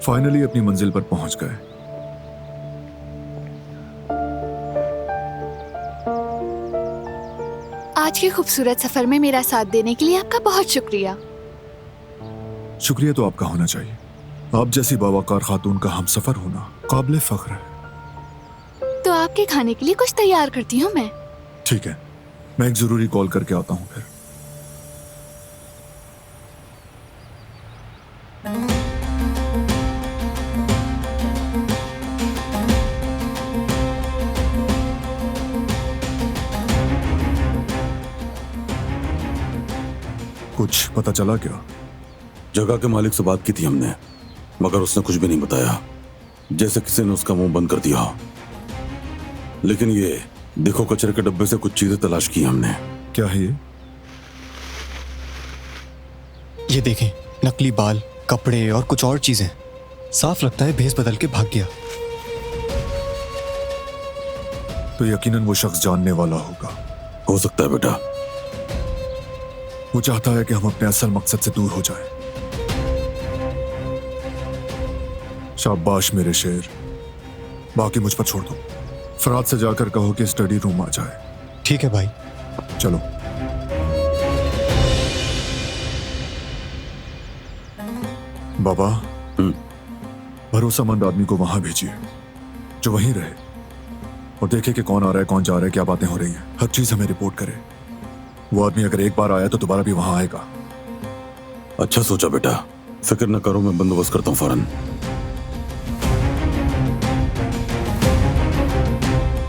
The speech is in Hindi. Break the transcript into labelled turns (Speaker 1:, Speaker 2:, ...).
Speaker 1: फाइनली अपनी मंजिल पर पहुंच गए।
Speaker 2: आज के खूबसूरत सफर में मेरा साथ देने के लिए आपका बहुत शुक्रिया।
Speaker 1: शुक्रिया तो आपका होना चाहिए। आप जैसी बावकार खातून का हमसफर होना काबिल फख्र है।
Speaker 2: तो आपके खाने के लिए कुछ तैयार करती हूँ मैं।
Speaker 1: ठीक है, मैं एक जरूरी कॉल करके आता हूँ फिर। कुछ पता चला क्या?
Speaker 3: जगह के मालिक से बात की थी हमने, मगर उसने कुछ भी नहीं बताया, जैसे किसी ने उसका मुंह बंद कर दिया। लेकिन ये देखो, कचरे के डब्बे से कुछ चीजें तलाश की हमने।
Speaker 1: क्या है ये?
Speaker 4: ये देखें, नकली बाल, कपड़े और कुछ और चीजें। साफ लगता है भेस बदल के भाग गया।
Speaker 1: तो यकीनन वो शख्स जानने वाला होगा।
Speaker 3: हो सकता है बेटा।
Speaker 1: वो चाहता है कि हम अपने असल मकसद से दूर हो जाएं। शाबाश मेरे शेर, बाकी मुझ पर छोड़ दो। फराद से जाकर कहो कि स्टडी रूम आ जाए।
Speaker 4: ठीक है भाई।
Speaker 1: चलो। बाबा, भरोसेमंद आदमी को वहां भेजिए जो वहीं रहे और देखे कि कौन आ रहा है, कौन जा रहा है, क्या बातें हो रही हैं। हर चीज हमें रिपोर्ट करे। वो आदमी अगर एक बार आया तो दोबारा भी वहां आएगा।
Speaker 3: अच्छा सोचा बेटा, फिक्र न करो, मैं बंदोबस्त करता हूँ फौरन।